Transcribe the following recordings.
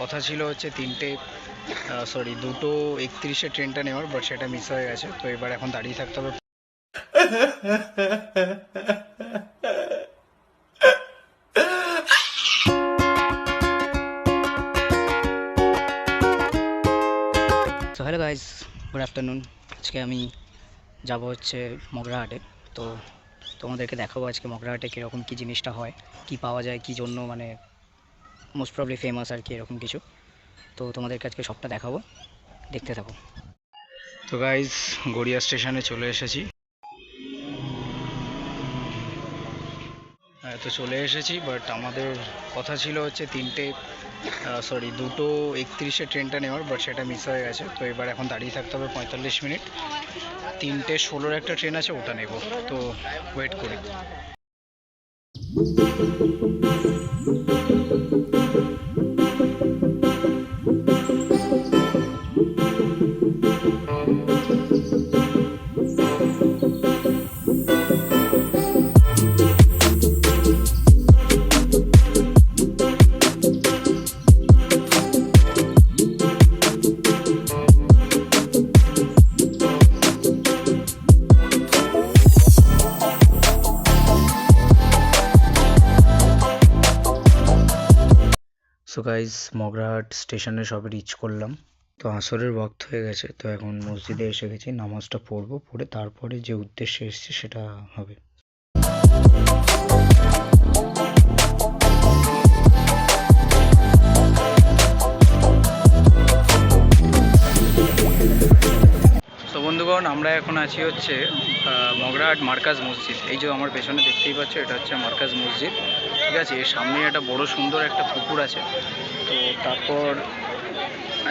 কথা ছিল হচ্ছে 2:31 ট্রেনটা নেওয়ার, বাট সেটা মিস হয়ে গেছে। তো এবার এখন দাঁড়িয়ে থাকতে হবে। So hello guys, good afternoon. আজকে আমি যাব হচ্ছে মগরাহাটে। তো তোমাদেরকে দেখাবো আজকে মগরাহাটে কীরকম কী জিনিসটা হয়, কি পাওয়া যায়, কী জন্য মানে মোস্ট প্রবলি ফেমাস আর কি, এরকম কিছু। তো তোমাদেরকে আজকে সবটা দেখাবো, দেখতে থাকো। তো গাইজ, গড়িয়া স্টেশনে চলে এসেছি। তো চলে এসেছি, বাট আমাদের কথা ছিল হচ্ছে 2:31 ট্রেনটা নেওয়ার, বাট সেটা মিস হয়ে গেছে। তো এবার এখন দাঁড়িয়ে থাকতে হবে 45 মিনিট। 3:16 একটা ট্রেন আছে, ওটা নেব। তো ওয়েট করি। সো গাইজ, মগরাহাট স্টেশনে সবে রিচ করলাম। তো আসরের ওয়াক্ত হয়ে গেছে, তো এখন মসজিদে এসে গেছি। নামাজটা পড়বো, পড়ে তারপরে যে উদ্দেশ্যে এসেছি সেটা হবে। তো বন্ধুগণ, আমরা এখন আছি হচ্ছে মগরাহাট মার্কাজ মসজিদ। এই যে আমার পেছনে দেখতেই পাচ্ছ, এটা হচ্ছে মার্কাজ মসজিদ, ঠিক আছে। এর সামনে একটা বড় সুন্দর একটা পুকুর আছে। তো তারপর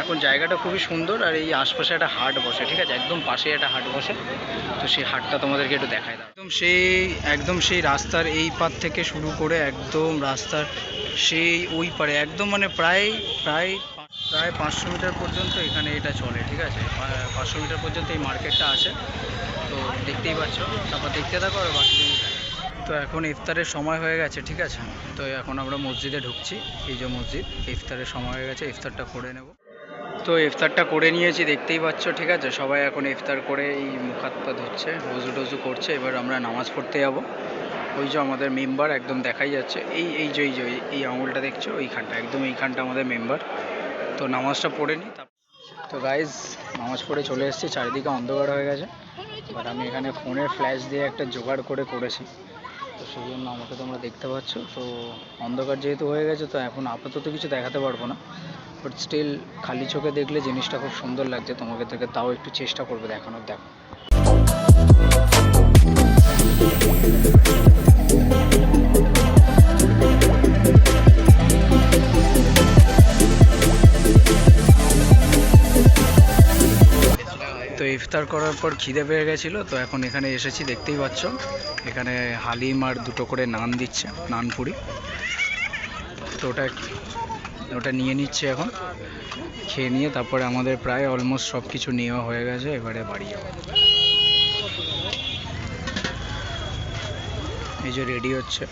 এখন জায়গাটা খুবই সুন্দর, আর এই আশপাশে একটা হাট বসে, ঠিক আছে, একদম পাশে একটা হাট বসে। তো সেই হাটটা তোমাদেরকে একটু দেখায় দাও। একদম সেই রাস্তার এই পার থেকে শুরু করে একদম রাস্তার সেই ওই পারে একদম মানে প্রায় প্রায় প্রায় 500 মিটার পর্যন্ত এখানে এটা চলে, ঠিক আছে। 500 মিটার পর্যন্ত এই মার্কেটটা আছে। তো দেখতেই পাচ্ছ, তারপর দেখতে থাকো আর বাকি জিনিস। তো এখন ইফতারের সময় হয়ে গেছে, ঠিক আছে। তো এখন আমরা মসজিদে ঢুকছি। এই যে মসজিদ, ইফতারের সময় হয়ে গেছে, ইফতারটা করে নেব। তো ইফতারটা করে নিয়েছি, দেখতেই পাচ্ছ, ঠিক আছে। সবাই এখন ইফতার করে এই মুখ হাত পা ধুচ্ছে, ওযু টজু করছে। এবার আমরা নামাজ পড়তে যাব। ওই যে আমাদের মেম্বার একদম দেখাই যাচ্ছে, এই আঙুলটা দেখছো, এইখানটা, একদম এইখানটা আমাদের মেম্বার। তো নামাজটা পড়ে নিই। তো গাইজ, নামাজ পড়ে চলে এসেছি। চারিদিকে অন্ধকার হয়ে গেছে, বাট আমি এখানে ফোনের ফ্ল্যাশ দিয়ে একটা জোগাড় করেছি। তো সেই জন্য আমাকে তোমরা দেখতে পাচ্ছ। তো অন্ধকার যেহেতু হয়ে গেছে, তো এখন আপাতত কিছু দেখাতে পারবো না, বাট স্টিল খালি চোখে দেখলে জিনিসটা খুব সুন্দর লাগছে। তোমাকে থেকে তাও একটু চেষ্টা করবে দেখানোর। দেখো, তো ইফতার করার পর খিদে পেয়ে গেছিলো, তো এখন এখানে এসেছি, দেখতেই পাচ্ছ। এখানে হালিম আর দুটো করে নান দিচ্ছে, নানপুরি। তো ওটা নিয়ে নিচ্ছে এখন। খেয়ে নিয়ে তারপরে আমাদের প্রায় অলমোস্ট সব কিছু নেওয়া হয়ে গেছে, এবারে বাড়ি যাবো। এই যে রেডি হচ্ছে।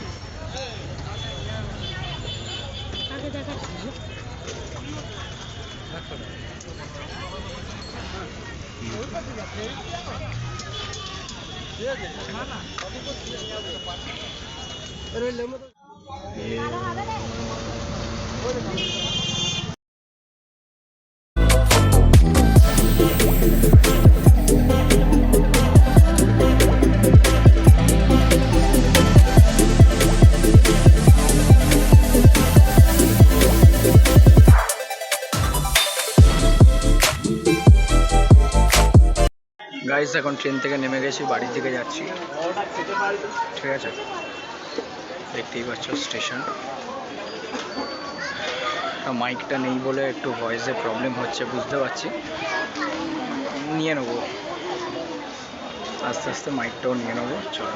গাইস, এখন ট্রেন থেকে নেমে গেছি, বাড়ির দিকে যাচ্ছি, ঠিক আছে। দেখতেই পাচ্ছ স্টেশন। মাইকটা নেই বলে একটু ভয়েসে প্রবলেম হচ্ছে, বুঝতে পারছি। নিয়ে নেবো আস্তে আস্তে, মাইকটাও নিয়ে নেবো। চলো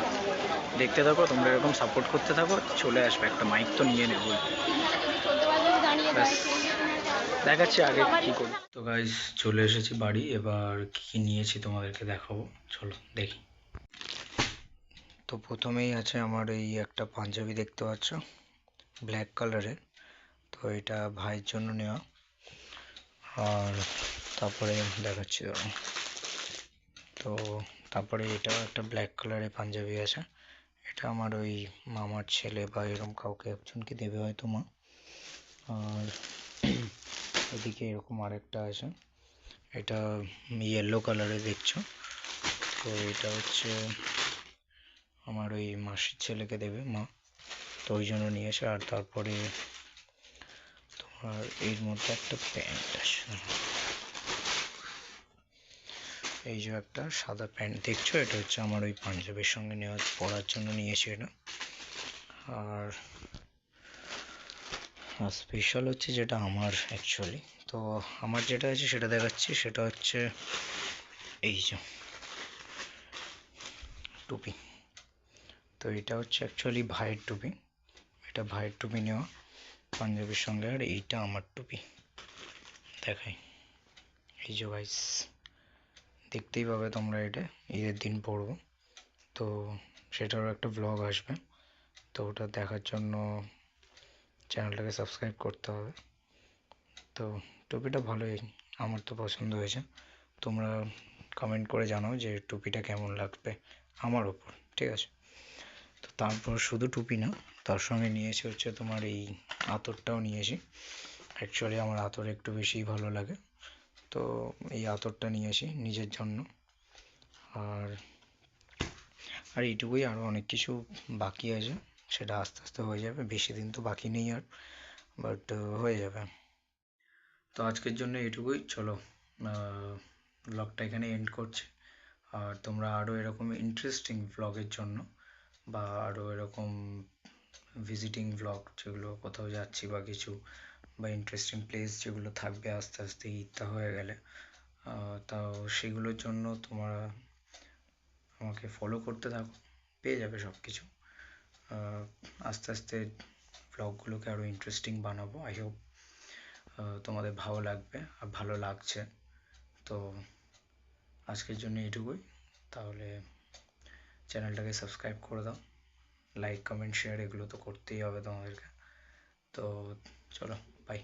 দেখতে থাকো, তোমরা এরকম সাপোর্ট করতে থাকো, চলে আসবে একটা মাইক তো নিয়ে নেবো। ব্যাস, দেখাচ্ছি আগে কি করি। তো গাইস, চলে এসেছি বাড়ি। এবার কি নিয়েছি তোমাদেরকে দেখাবো, চলো দেখি। তো প্রথমেই আছে আমার এই একটা পাঞ্জাবি, দেখতে পাচ্ছ, ব্ল্যাক কালারের। তো তো এটা ভাইয়ের জন্য নেওয়া। আর তারপরে দেখাচ্ছি দাঁড়াও। তো তারপরে এটাও একটা ব্ল্যাক কালারের পাঞ্জাবি আছে, এটা আমার ওই মামার ছেলে বা এরকম কাউকে একজনকে দেবে হয়তো মা। আর এদিকে এরকম আরেকটা আছে, এটা ইয়েলো কালারের দেখছো, তো এটা হচ্ছে আমার ওই মাসির ছেলেকে দেবে মা, তো ওই জন্য নিয়েছে। আর তারপরে তোমার এর মধ্যে একটা প্যান্ট আছে, এই যে একটা সাদা প্যান্ট দেখছো, এটা হচ্ছে আমার ওই পাঞ্জাবির সঙ্গে নেওয়া পরার জন্য নিয়েছি এটা। আর স্পেশাল হচ্ছে যেটা আমার অ্যাকচুয়ালি, তো আমার যেটা আছে সেটা দেখাচ্ছি, সেটা হচ্ছে এই যে টুপি। তো এটা হচ্ছে অ্যাকচুয়ালি ভাইয়ের টুপি, এটা ভাইয়ের টুপি নেওয়া পাঞ্জাবির সঙ্গে। আর এইটা আমার টুপি দেখাই, এই যে ভাইস, দেখতেই পাবে তোমরা, এটা ঈদের দিন পরবো, তো সেটারও একটা ব্লগ আসবে, তো ওটা দেখার জন্য চ্যানেলটাকে সাবস্ক্রাইব করতে হবে। তো টুপিটা ভালোই, আমার তো পছন্দ হয়েছে, তোমরা কমেন্ট করে জানাও যে টুপিটা কেমন লাগবে আমার ওপর, ঠিক আছে। তো তারপর শুধু টুপি না, তার সঙ্গে নিয়েছি হচ্ছে তোমার এই আতরটাও নিয়েছি, অ্যাকচুয়ালি আমার আতর একটু বেশিই ভালো লাগে, তো এই আতরটা নিয়েছি নিজের জন্য। আর আর এইটুকুই, আরও অনেক কিছু বাকি আছে, সেটা আস্তে আস্তে হয়ে যাবে, বেশি দিন তো বাকি নেই আর, বাট হয়ে যাবে। তো আজকের জন্য এইটুকুই, চলো ব্লগটা এখানে এন্ড করছি। আর তোমরা আরও এরকম ইন্টারেস্টিং ব্লগের জন্য বা আরও এরকম ভিজিটিং ব্লগ, যেগুলো কোথাও যাচ্ছি বা কিছু, বা ইন্টারেস্টিং প্লেস যেগুলো থাকবে আস্তে আস্তে ঈদটা হয়ে গেলে, তাও সেগুলোর জন্য তোমরা আমাকে ফলো করতে থাকো, পেয়ে যাবে সব কিছু। আস্তে আস্তে ব্লগগুলোকে আরও ইন্টারেস্টিং বানাবো, আই হোপ তোমাদের ভালো লাগবে আর ভালো লাগছে। তো আজকের জন্য এটুকুই, তাহলে চ্যানেলটাকে সাবস্ক্রাইব করে দাও, লাইক কমেন্ট শেয়ার এগুলো তো করতেই হবে তোমাদেরকে। তো চলো, বাই।